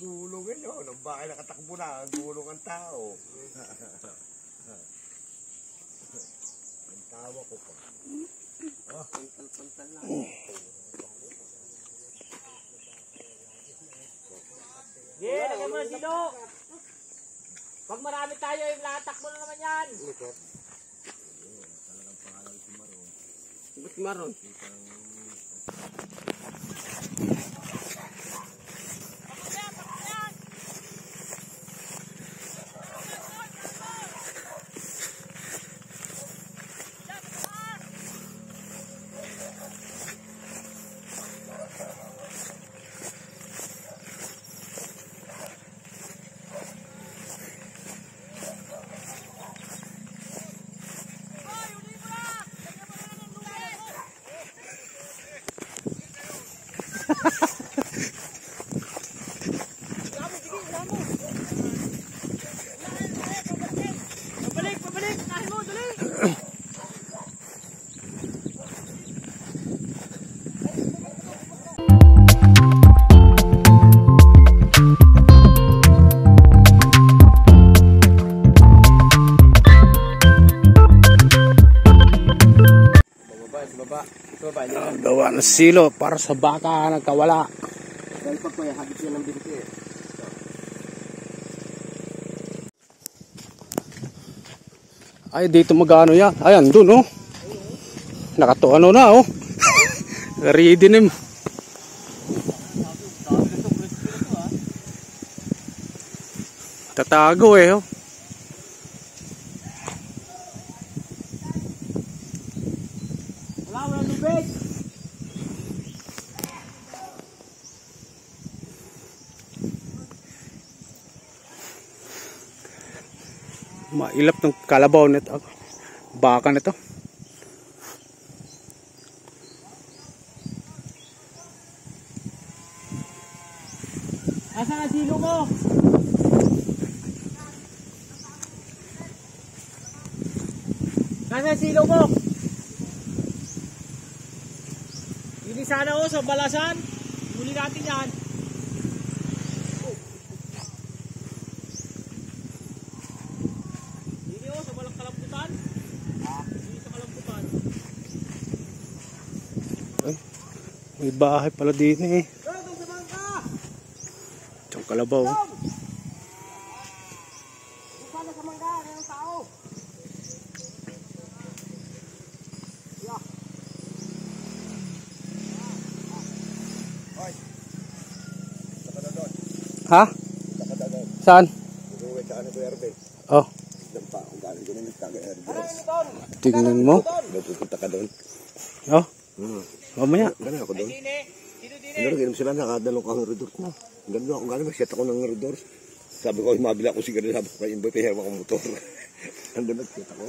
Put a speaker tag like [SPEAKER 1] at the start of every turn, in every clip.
[SPEAKER 1] gulong yun. Ang bakay nakatakbo na, ang gulong ang tao. Ang tawa ko pa. Pantal-pantal lang.
[SPEAKER 2] Yeah, lagyan mo na silo. Pag marami tayo, yung latak mo na naman yan.
[SPEAKER 1] Talagang pangalan si Maron.
[SPEAKER 2] Ba't si Maron? Pabalik! Nahin mo, dali!
[SPEAKER 3] Gawa ng silo para sa baka nagkawala.
[SPEAKER 2] Dahil pag ko, habit yan ng binti eh.
[SPEAKER 3] Ay, dito magano yan. Ayan, dun oh. Nakatuano na oh. Ready na. Tatago eh oh.
[SPEAKER 2] Walang lubid!
[SPEAKER 3] Mailap ng kalabaw nito. Baka nito.
[SPEAKER 2] Asa ang silo mo? Nasa silo mo? Hindi sana o sa balasan. Muli natin yan. Hindi o sa balang kalamputan. Hindi sa kalamputan.
[SPEAKER 3] Ay, may bahay pala din eh. Itong kalabaw.
[SPEAKER 2] Sana sa mangga, ng tao.
[SPEAKER 3] Ha? Saan?
[SPEAKER 1] Uwi sa ano ko Erben.
[SPEAKER 3] Oh,
[SPEAKER 1] Tignan pa kung galing doon yung taga-Erben.
[SPEAKER 3] tingnan mo.
[SPEAKER 1] Pupunta ka doon.
[SPEAKER 3] Oh, mamaya.
[SPEAKER 1] Gano'n ako doon. Ano rin sila nakadalong kang redor ko. Gano'n ako gano'n. Set ako ng redor. Sabi ko, mabila ko siguro. Sabi ko, kay Imboy, pihirma ko motor. Andun nag-set ako.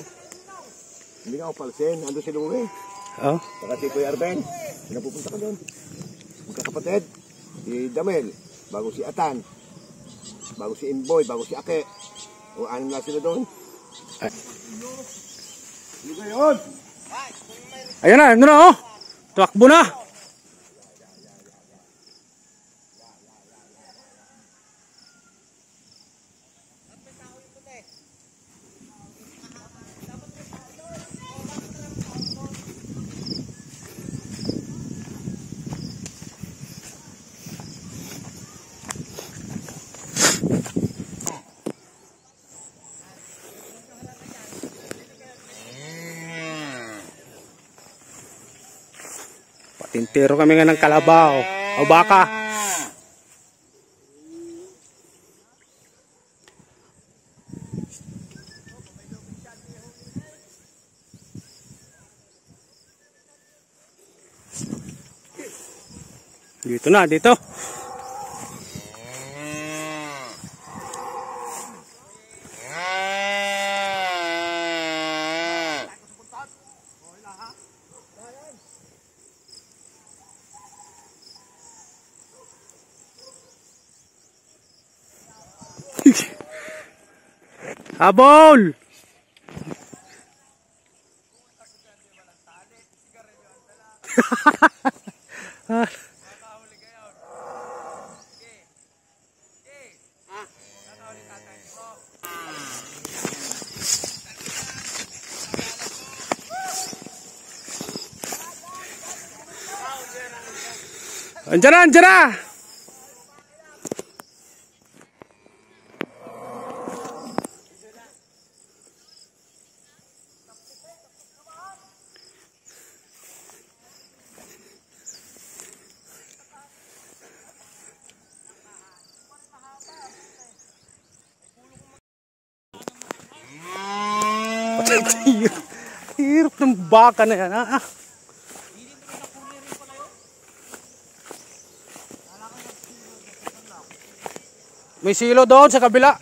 [SPEAKER 1] Hindi nga ako palsin. Andun si Louie.
[SPEAKER 3] Oh,
[SPEAKER 1] Saka si Kuya Erben. Napupunta ka doon. Magkakapatid. Si Damel. Bago si Atan. Bago si Imboy. Bago si Ake. O anim na sila doon. Hindi ko yun.
[SPEAKER 3] ayun na, ano na oh. Tuwakbo na. Patintero kami nga ng kalabaw. O baka. Dito na, dito. Habol! Andiyan na, andiyan na! Hirap ng baka na yan, ha? May silo doon sa kabila.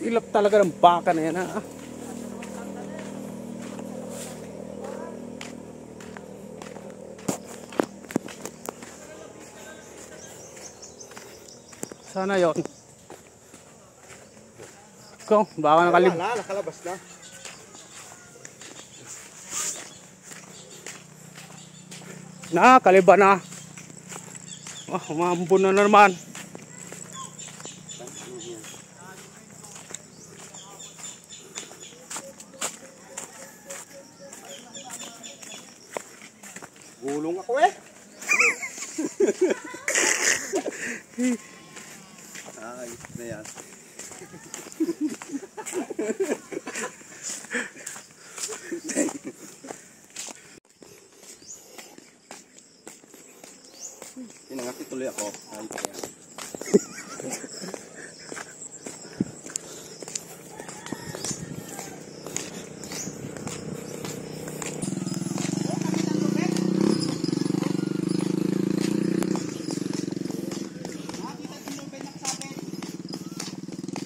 [SPEAKER 3] Ilap talaga ng baka na yan, ha? Sana yon. Ikaw, baka nakalib.
[SPEAKER 1] Wala, nakalabas na.
[SPEAKER 3] Kaliba na. Oh, umambon na naman.
[SPEAKER 1] Gulong ako eh. Ayos na yan. Pinangati tuloy ako. Ayos na yan.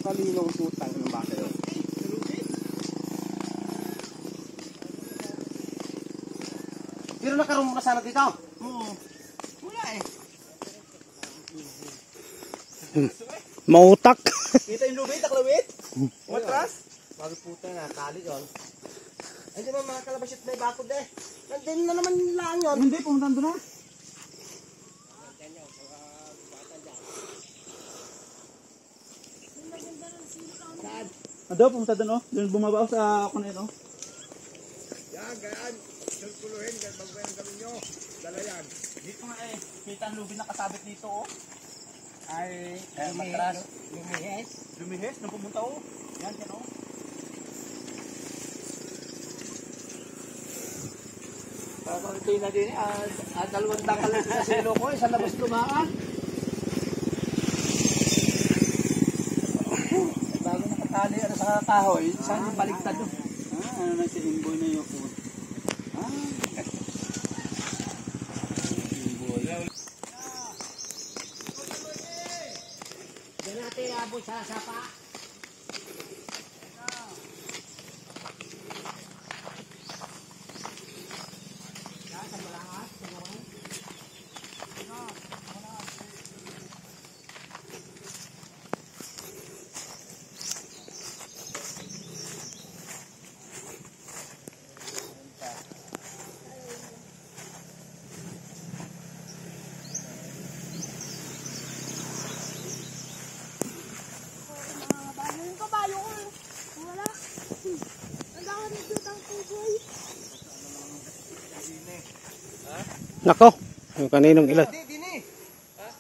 [SPEAKER 1] Kalinong tutang ng baka yun. Pero nakaroon mo na sana dito? Oo. Wala eh.
[SPEAKER 3] Mautak.
[SPEAKER 1] Kita yung lubid, taklawid? Matras? Bakit puta na, tali yun. Ay di ba mga kalabasit may bakod eh. Nandun na naman lang yun. Hindi, pumunta doon na.
[SPEAKER 4] Ado, pumunta doon, oh. Doon bumabaw sa ako na yun, oh.
[SPEAKER 1] Yan, ganyan. Sulpuluhin, ganyan bago yung gawin nyo. Dala yan.
[SPEAKER 4] Dito nga eh, kita ang lubid na kasabit dito, oh. Ay, matras.
[SPEAKER 1] Lumihes.
[SPEAKER 4] Lumihes, nung pumunta, oh. Yan, yan, oh.
[SPEAKER 2] Papanti na din, dalawang dakal sa silo ko, isang labas tumaan. Bago nakatali sa kahoy, saan yung baligtad doon?
[SPEAKER 4] Ano na si Imboy na yung food.
[SPEAKER 2] Diyan natin abot sa sapa.
[SPEAKER 3] Nako, yung kaninong ilan.
[SPEAKER 1] Dini. Ha?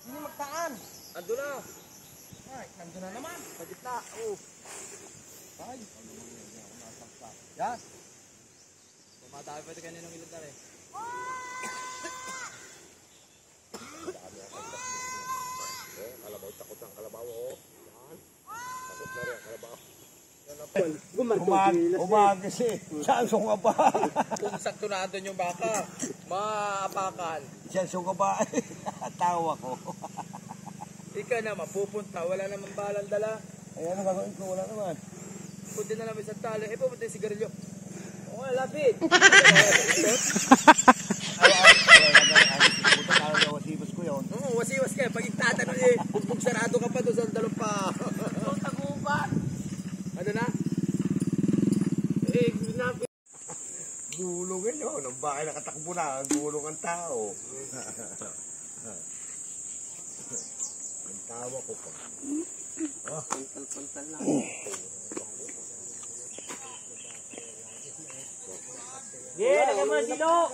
[SPEAKER 1] Dini magtaan. Ando na. Ay, nandun na naman. Sa gitna. Oh. Ay. Yes.
[SPEAKER 4] Tumatawag pa ito kaninong ilan tali.
[SPEAKER 1] Kalabaw, takot ang kalabaw. Oh. Yan. Takot na rin, kalabaw.
[SPEAKER 4] Umagas eh.
[SPEAKER 1] Saan sunga ba?
[SPEAKER 4] Kung sakto na andun yung baka, maapakan.
[SPEAKER 1] Saan sunga ba? Tawa ko.
[SPEAKER 4] Ika na, mapupunta. Wala namang balang dala.
[SPEAKER 1] Ayan ang gagawin ko, wala naman.
[SPEAKER 4] Punti na namin sa tali. Eh, pupunta yung sigarilyo. Oo, lapit.
[SPEAKER 1] pag itatanong eh, bugbog sarado ka pa doon sa dalong pa.
[SPEAKER 2] Yung taguban.
[SPEAKER 1] Ano na?
[SPEAKER 2] Eh,
[SPEAKER 1] Gulong yun, ang bakay nakatakbo na, ang gulong ang tao. Ang tawa ko pa.
[SPEAKER 2] Pantal-pantal lang. Yeah, lagyan mo ng silo.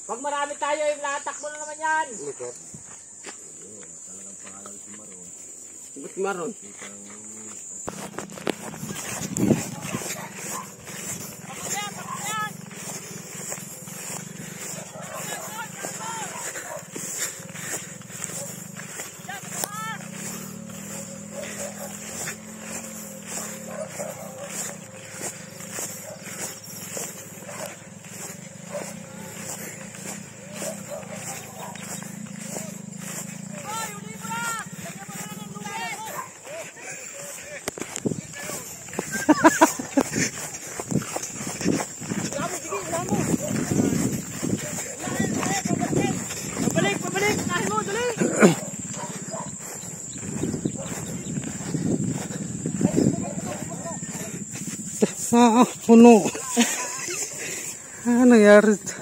[SPEAKER 2] Pag marami tayo, yung latak mo na naman yan.
[SPEAKER 1] Talagang pangalan si Maron.
[SPEAKER 2] Ba't maron? Pabalik! Nahin mo, dali!
[SPEAKER 3] Puno. Nangyari?